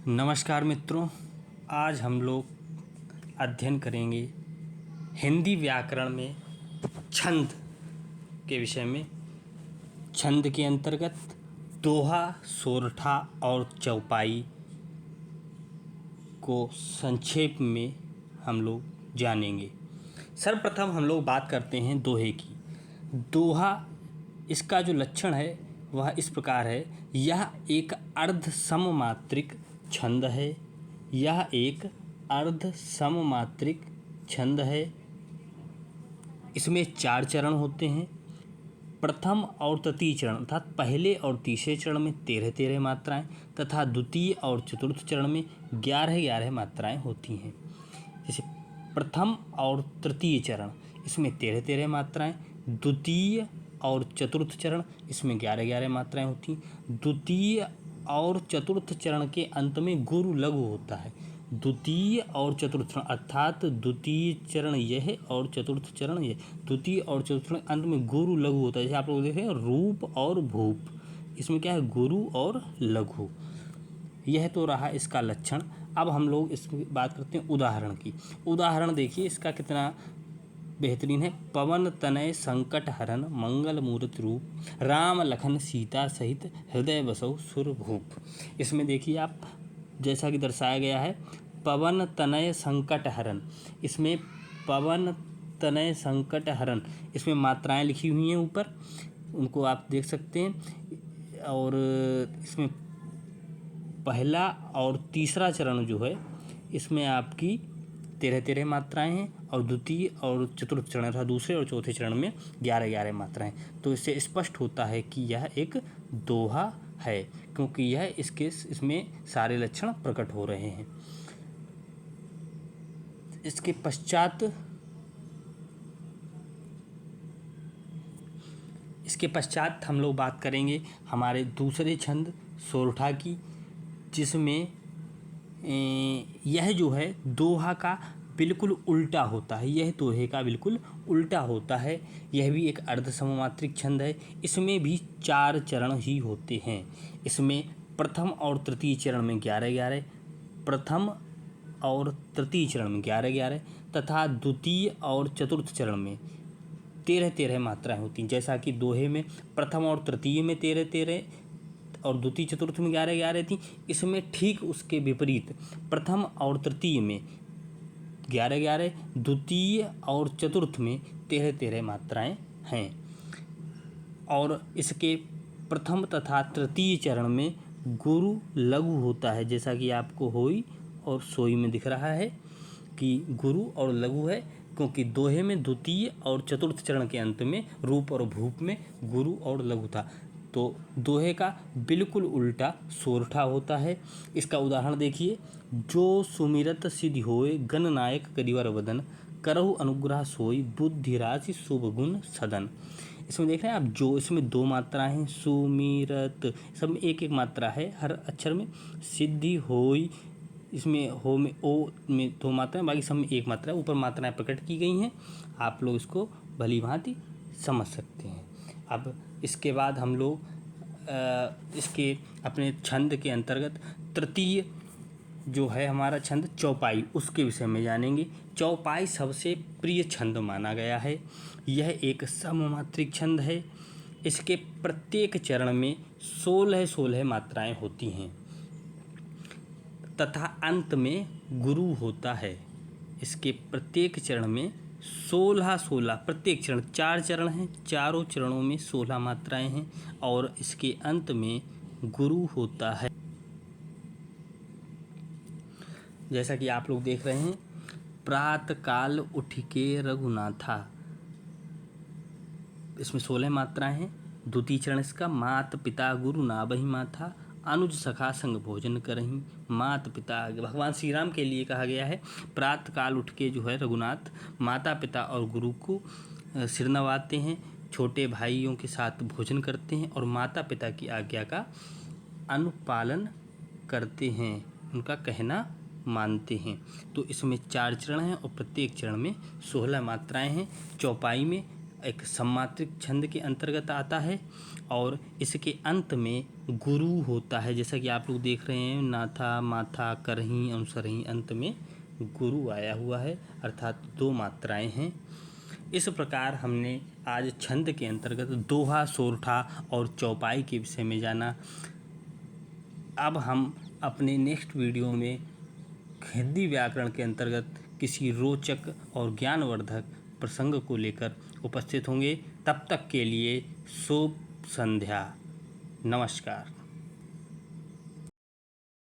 नमस्कार मित्रों, आज हम लोग अध्ययन करेंगे हिंदी व्याकरण में छंद के विषय में। छंद के अंतर्गत दोहा, सोरठा और चौपाई को संक्षेप में हम लोग जानेंगे। सर्वप्रथम हम लोग बात करते हैं दोहे की। दोहा, इसका जो लक्षण है वह इस प्रकार है। यह एक अर्ध सममात्रिक छंद है। यह एक अर्ध सममात्रिक छंद है। इसमें 4 चरण होते हैं। प्रथम और तृतीय चरण अर्थात पहले और तीसरे चरण में 13-13 मात्राएं तथा द्वितीय और चतुर्थ चरण में 11-11 मात्राएं होती हैं। जैसे प्रथम और तृतीय चरण इसमें 13-13 मात्राएं, द्वितीय और चतुर्थ चरण इसमें 11-11 मात्राएं होती हैं। द्वितीय और चतुर्थ चरण के अंत में गुरु लघु होता है। द्वितीय और चतुर्थ चरण अर्थात द्वितीय चरण यह और चतुर्थ चरण यह, द्वितीय और चतुर्थ चरण अंत में गुरु लघु होता है। जैसे आप लोग देखें रूप और भूप, इसमें क्या है, गुरु और लघु। यह तो रहा इसका लक्षण। अब हम लोग इसकी बात करते हैं उदाहरण की। उदाहरण देखिए इसका कितना बेहतरीन है। पवन तनय संकट हरन मंगल मूर्ति रूप, राम लखन सीता सहित हृदय बसौ सुर भूप। इसमें देखिए आप, जैसा कि दर्शाया गया है, पवन तनय संकट हरन। इसमें पवन तनय संकट हरन, इसमें मात्राएं लिखी हुई हैं ऊपर, उनको आप देख सकते हैं। और इसमें पहला और तीसरा चरण जो है इसमें आपकी 13-13 मात्राएं हैं और द्वितीय और चतुर्थ चरण अर्थात दूसरे और चौथे चरण में 11-11 मात्राएं। तो इससे स्पष्ट होता है कि यह एक दोहा है, क्योंकि यह इसमें सारे लक्षण प्रकट हो रहे हैं। इसके पश्चात हम लोग बात करेंगे हमारे दूसरे छंद सोरठा की, जिसमें यह जो है दोहा का बिल्कुल उल्टा होता है। यह दोहे का बिल्कुल उल्टा होता है। यह भी एक अर्ध सममात्रिक छंद है। इसमें भी 4 चरण ही होते हैं। इसमें प्रथम और तृतीय चरण में 11-11, प्रथम और तृतीय चरण में 11-11 तथा द्वितीय और चतुर्थ चरण में 13-13 मात्राएं होती हैं। जैसा कि दोहे में प्रथम और तृतीय में 13-13 और द्वितीय चतुर्थ में 11-11 थी, इसमें ठीक उसके विपरीत प्रथम और तृतीय में 11-11, द्वितीय और चतुर्थ में 13-13 मात्राएं हैं। और इसके प्रथम तथा तृतीय चरण में गुरु लघु होता है, जैसा कि आपको होई और सोई में दिख रहा है कि गुरु और लघु है, क्योंकि दोहे में द्वितीय और चतुर्थ चरण के अंत में रूप और भूप में गुरु और लघु था। तो दोहे का बिल्कुल उल्टा सोरठा होता है। इसका उदाहरण देखिए। जो सुमिरत सिद्धि होए गणनायक करिवर वदन, करहु अनुग्रह सोई बुद्धि राशि शुभ गुण सदन। इसमें देख रहे हैं आप, जो इसमें 2 मात्राएं हैं, सुमिरत सब में एक एक मात्रा है हर अक्षर में। सिद्धि होई, इसमें हो में ओ में 2 मात्राएं, बाकी सब में 1 मात्रा है। ऊपर मात्राएं प्रकट की गई हैं, आप लोग इसको भली भांति समझ सकते हैं। अब इसके बाद हम लोग इसके अपने छंद के अंतर्गत तृतीय जो है हमारा छंद चौपाई, उसके विषय में जानेंगे। चौपाई सबसे प्रिय छंद माना गया है। यह एक सममात्रिक छंद है। इसके प्रत्येक चरण में 16-16 मात्राएं होती हैं तथा अंत में गुरु होता है। इसके प्रत्येक चरण में 16-16, प्रत्येक चरण 4 चरण हैं, चारों चरणों में 16 मात्राएं हैं और इसके अंत में गुरु होता है। जैसा कि आप लोग देख रहे हैं, प्रातः काल उठ के रघुनाथा, इसमें 16 मात्राएं हैं। द्वितीय चरण इसका मात पिता गुरु नाबहि माथा, अनुज सखा संग भोजन करहीं, मात पिता, भगवान श्री राम के लिए कहा गया है। प्रातः काल उठ के जो है रघुनाथ माता पिता और गुरु को सिर नवाते हैं, छोटे भाइयों के साथ भोजन करते हैं और माता पिता की आज्ञा का अनुपालन करते हैं, उनका कहना मानते हैं। तो इसमें 4 चरण हैं और प्रत्येक चरण में 16 मात्राएं हैं। चौपाई में एक सम्मात्रिक छंद के अंतर्गत आता है और इसके अंत में गुरु होता है। जैसा कि आप लोग देख रहे हैं, नाथा माथा करही अनुसरही, अंत में गुरु आया हुआ है, अर्थात 2 मात्राएं हैं। इस प्रकार हमने आज छंद के अंतर्गत दोहा, सोरठा और चौपाई के विषय में जाना। अब हम अपने नेक्स्ट वीडियो में हिंदी व्याकरण के अंतर्गत किसी रोचक और ज्ञानवर्धक प्रसंग को लेकर उपस्थित होंगे। तब तक के लिए शुभ संध्या। नमस्कार।